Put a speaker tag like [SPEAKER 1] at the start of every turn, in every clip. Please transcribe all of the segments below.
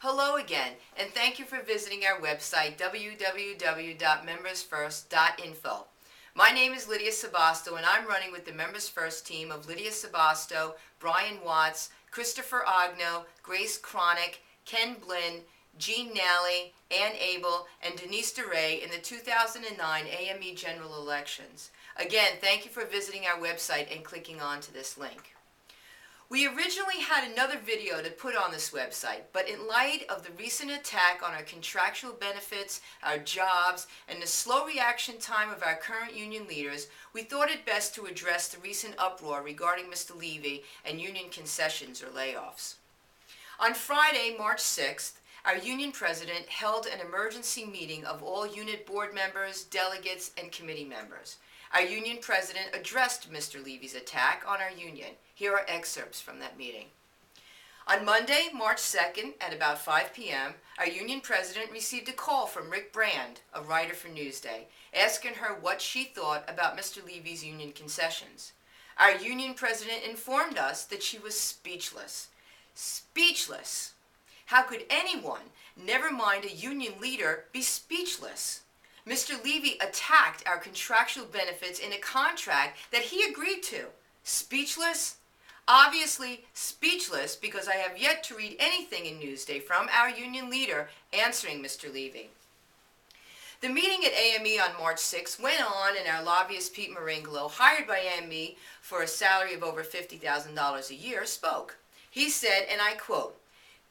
[SPEAKER 1] Hello again, and thank you for visiting our website, www.membersfirst.info. My name is Lydia Sabasto, and I'm running with the Members First team of Lydia Sabasto, Brian Watts, Christopher Ogno, Grace Cronick, Ken Blinn, Jean Nally, Ann Abel, and Denise DeRay in the 2009 AME general elections. Again, thank you for visiting our website and clicking on to this link. We originally had another video to put on this website, but in light of the recent attack on our contractual benefits, our jobs, and the slow reaction time of our current union leaders, we thought it best to address the recent uproar regarding Mr. Levy and union concessions or layoffs. On Friday, March 6th, our union president held an emergency meeting of all unit board members, delegates, and committee members. Our union president addressed Mr. Levy's attack on our union. Here are excerpts from that meeting. On Monday, March 2nd, at about 5 p.m., our union president received a call from Rick Brand, a writer for Newsday, asking her what she thought about Mr. Levy's union concessions. Our union president informed us that she was speechless. Speechless! How could anyone, never mind a union leader, be speechless? Mr. Levy attacked our contractual benefits in a contract that he agreed to. Speechless? Obviously speechless, because I have yet to read anything in Newsday from our union leader answering Mr. Levy. The meeting at AME on March 6 went on, and our lobbyist Pete Maringolo, hired by AME for a salary of over $50,000 a year, spoke. He said, and I quote,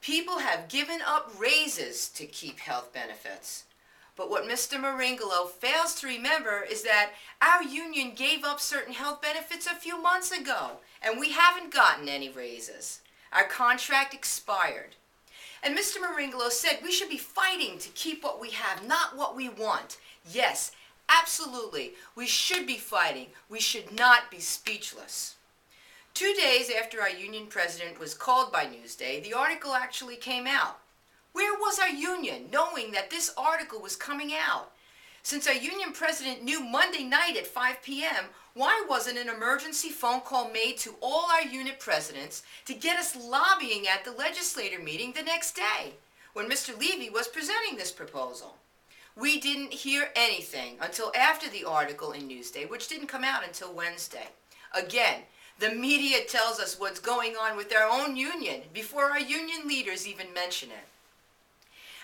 [SPEAKER 1] "People have given up raises to keep health benefits." But what Mr. Maringolo fails to remember is that our union gave up certain health benefits a few months ago, and we haven't gotten any raises. Our contract expired. And Mr. Maringolo said we should be fighting to keep what we have, not what we want. Yes, absolutely, we should be fighting. We should not be speechless. 2 days after our union president was called by Newsday, the article actually came out. Where was our union, knowing that this article was coming out? Since our union president knew Monday night at 5 p.m., why wasn't an emergency phone call made to all our unit presidents to get us lobbying at the legislator meeting the next day, when Mr. Levy was presenting this proposal? We didn't hear anything until after the article in Newsday, which didn't come out until Wednesday. Again, the media tells us what's going on with our own union before our union leaders even mention it.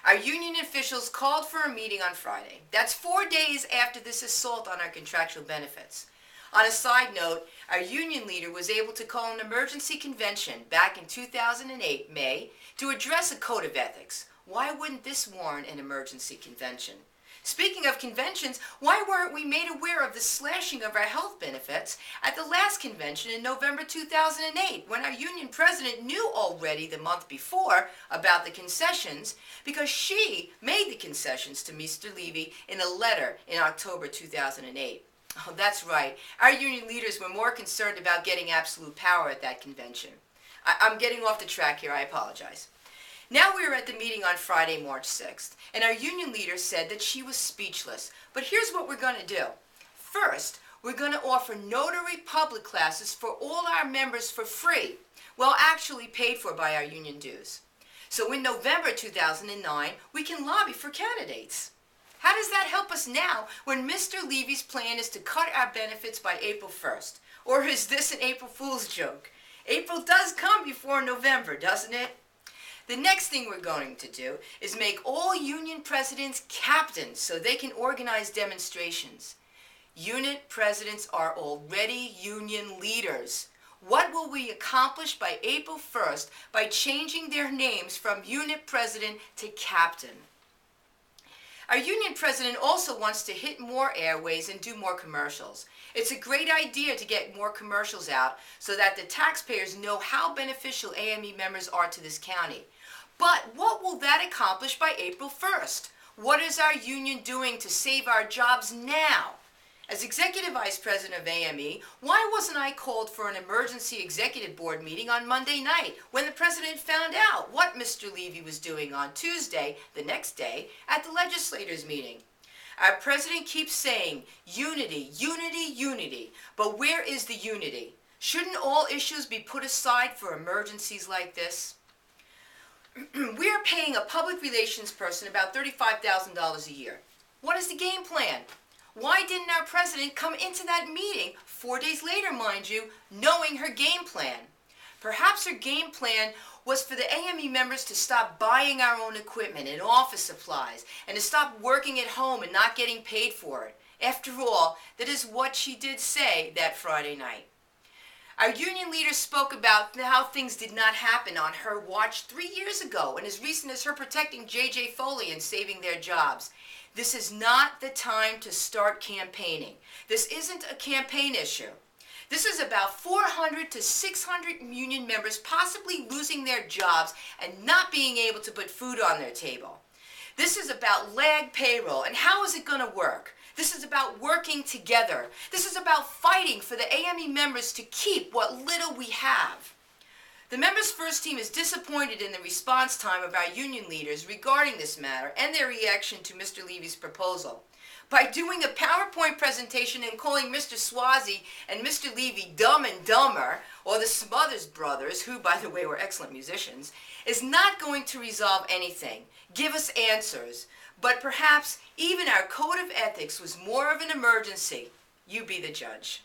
[SPEAKER 1] Our union officials called for a meeting on Friday. That's 4 days after this assault on our contractual benefits. On a side note, our union leader was able to call an emergency convention back in 2008, May, to address a code of ethics. Why wouldn't this warrant an emergency convention? Speaking of conventions, why weren't we made aware of the slashing of our health benefits at the last convention in November 2008, when our union president knew already the month before about the concessions, because she made the concessions to Mr. Levy in a letter in October 2008. Oh, that's right. Our union leaders were more concerned about getting absolute power at that convention. I'm getting off the track here. I apologize. Now we were at the meeting on Friday, March 6th, and our union leader said that she was speechless. But here's what we're going to do. First, we're going to offer notary public classes for all our members for free, well, actually paid for by our union dues. So in November 2009, we can lobby for candidates. How does that help us now when Mr. Levy's plan is to cut our benefits by April 1st? Or is this an April Fool's joke? April does come before November, doesn't it? The next thing we're going to do is make all union presidents captains so they can organize demonstrations. Unit presidents are already union leaders. What will we accomplish by April 1st by changing their names from unit president to captain? Our union president also wants to hit more airways and do more commercials. It's a great idea to get more commercials out so that the taxpayers know how beneficial AME members are to this county. But what will that accomplish by April 1st? What is our union doing to save our jobs now? As Executive Vice President of AME, why wasn't I called for an emergency executive board meeting on Monday night when the president found out what Mr. Levy was doing on Tuesday, the next day, at the legislators' meeting? Our president keeps saying, unity, unity, unity. But where is the unity? Shouldn't all issues be put aside for emergencies like this? We are are paying a public relations person about $35,000 a year. What is the game plan? Why didn't our president come into that meeting 4 days later, mind you, knowing her game plan? Perhaps her game plan was for the AME members to stop buying our own equipment and office supplies and to stop working at home and not getting paid for it. After all, that is what she did say that Friday night. Our union leader spoke about how things did not happen on her watch 3 years ago and as recent as her protecting J.J. Foley and saving their jobs. This is not the time to start campaigning. This isn't a campaign issue. This is about 400 to 600 union members possibly losing their jobs and not being able to put food on their table. This is about lag payroll, and how is it going to work? This is about working together. This is about fighting for the AME members to keep what little we have. The Members First team is disappointed in the response time of our union leaders regarding this matter and their reaction to Mr. Levy's proposal. By doing a PowerPoint presentation and calling Mr. Swazi and Mr. Levy dumb and dumber, or the Smothers Brothers, who, by the way, were excellent musicians, is not going to resolve anything, give us answers. But perhaps even our code of ethics was more of an emergency. You be the judge.